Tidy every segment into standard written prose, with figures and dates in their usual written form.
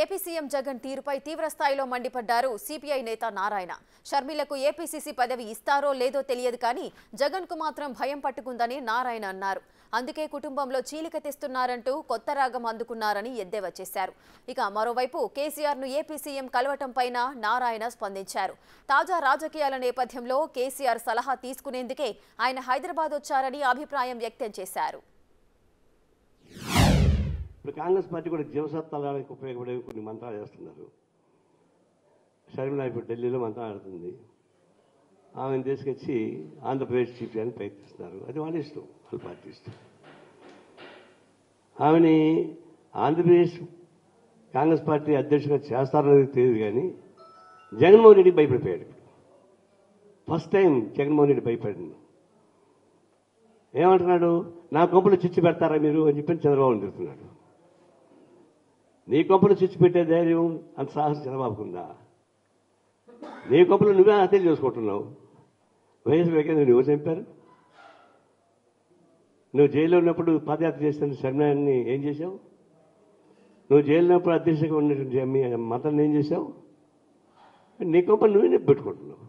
AP CM Jagan తీరుపై తీవ్ర స్థాయిలో మండిపడ్డారు సిపిఐ నేత నారాయణ. షర్మిలకు ఏపీసీసీ పదవి ఇస్తారో లేదో తెలియదు కానీ జగన్ కు మాత్రం భయం పట్టుకుందని నారాయణ అన్నారు. అందుకే కుటుంబంలో చీలిక తెస్తున్నారంటూ కొత్త రాగం అందుకున్నారని ఎద్దేవా చేశారు. ఇక మరోవైపు కేసీఆర్ ను ఏపీ సీఎం కలవటంపైన నారాయణ స్పందించారు. తాజా రాజకీయాల నేపథ్యంలో కేసీఆర్ సలహా తీసుకునేందుకే ఆయన హైదరాబాద్ వచ్చారని అభిప్రాయం వ్యక్తం చేశారు. ఇప్పుడు కాంగ్రెస్ పార్టీ కూడా జీవసత్వాలకు ఉపయోగపడే కొన్ని మంత్రాలు చేస్తున్నారు. షర్మిల ఇప్పుడు ఢిల్లీలో మంత్రం ఆడుతుంది. ఆమెను తీసుకొచ్చి ఆంధ్రప్రదేశ్ చీఫ్ చేయడానికి ప్రయత్నిస్తున్నారు. అది వాళ్ళ ఇష్టం, వాళ్ళ పార్టీ ఇష్టం. ఆమెని ఆంధ్రప్రదేశ్ కాంగ్రెస్ పార్టీ అధ్యక్షుడిగా చేస్తారనేది తెలియదు కానీ జగన్మోహన్ రెడ్డికి భయపడిపోయాడు. ఫస్ట్ టైం జగన్మోహన్ రెడ్డి భయపడింది. ఏమంటున్నాడు, నా కొంపలు చిచ్చు పెడతారా మీరు అని చెప్పి చంద్రబాబు తిరుగుతున్నాడు. నీ కొంపలు చిచ్చు పెట్టే ధైర్యం అంత సాహసం చంద్రబాబుకు ఉందా? నీ కొంపలు నువ్వే హత్యలు చేసుకుంటున్నావు. వైఎస్ వివేకానంద నువ్వు చంపారు. నువ్వు జైల్లో ఉన్నప్పుడు పాదయాత్ర చేస్తున్న శర్మని ఏం చేశావు? నువ్వు జైల్లో ఉన్నప్పుడు అధ్యక్షుడిగా ఉన్నటువంటి మతాన్ని ఏం చేశావు? నీ కొంపలు నువ్వే పెట్టుకుంటున్నావు.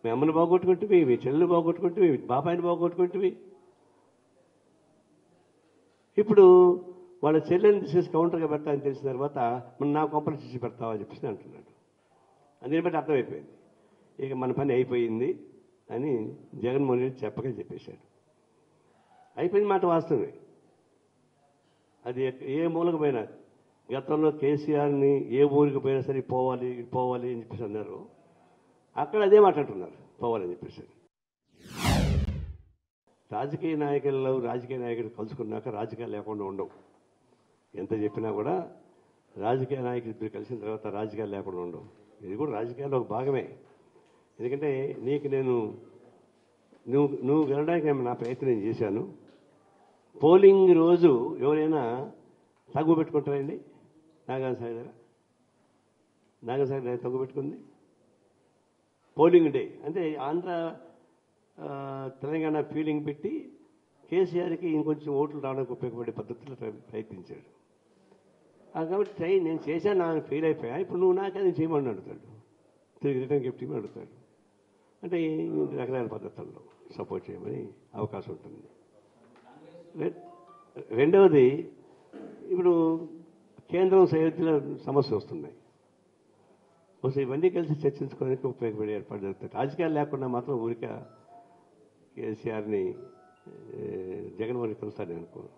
మీ అమ్మని బాగొట్టుకుంటువి, మీ చెల్లెలు బాగొట్టుకుంటువి, మీ బాబాయిని బాగొట్టుకుంటువి. ఇప్పుడు వాళ్ళ చెల్లెని తీసేసి కౌంటర్గా పెడతానని తెలిసిన తర్వాత మనం నా కొంపలు చేసి పెడతావని చెప్పేసి అంటున్నాడు. అందుని బట్టి అర్థమైపోయింది ఇక మన పని అయిపోయింది అని జగన్మోహన్ రెడ్డి చెప్పక చెప్పేశాడు. అయిపోయిన మాట వాస్తవమే. అది ఏ మూలకు పోయినా గతంలో కేసీఆర్ని ఏ ఊరికి పోయినా సరే పోవాలి పోవాలి అని చెప్పేసి అన్నారు. అక్కడ అదే మాట అంటున్నారు, పోవాలని చెప్పేసి. రాజకీయ నాయకుడు కలుసుకున్నాక రాజకీయాలు లేకుండా ఉండవు. ఎంత చెప్పినా కూడా రాజకీయ నాయకులు ఇద్దరు కలిసిన తర్వాత రాజకీయాలు లేకుండా ఉండవు. ఇది కూడా రాజకీయాల్లో ఒక భాగమే. ఎందుకంటే నీకు నువ్వు వెళ్ళడానికి నా ప్రయత్నం చేశాను. పోలింగ్ రోజు ఎవరైనా తగ్గు పెట్టుకుంటారండి? నాగార్జున సాగర్ తగ్గు పెట్టుకుంది. పోలింగ్ డే అంటే ఆంధ్ర తెలంగాణ ఫీలింగ్ పెట్టి కేసీఆర్కి ఇంకొంచెం ఓట్లు రావడానికి ఉపయోగపడే పద్ధతిలో ప్రయత్నించాడు. కాబట్టి నేను చేశాను, నాకు ఫెయిల్ అయిపోయా, ఇప్పుడు నువ్వు నాకది చేయమని అడుగుతాడు. తిరిగి రిటర్న్ గిఫ్ట్ ఇవ్వమని అడుగుతాడు. అంటే రకరకాల పద్ధతుల్లో సపోర్ట్ చేయమని అవకాశం ఉంటుంది. రెండవది, ఇప్పుడు కేంద్రం సరిహద్దుల సమస్య వస్తున్నాయి. ఒకసారి ఇవన్నీ కలిసి చర్చించుకోవడానికి ఉపయోగపడే ఏర్పాటు జరుగుతాయి. రాజకీయాలు లేకుండా మాత్రం ఊరిక కేసీఆర్ని జగన్మోహన్ కలుస్తారని అనుకోను.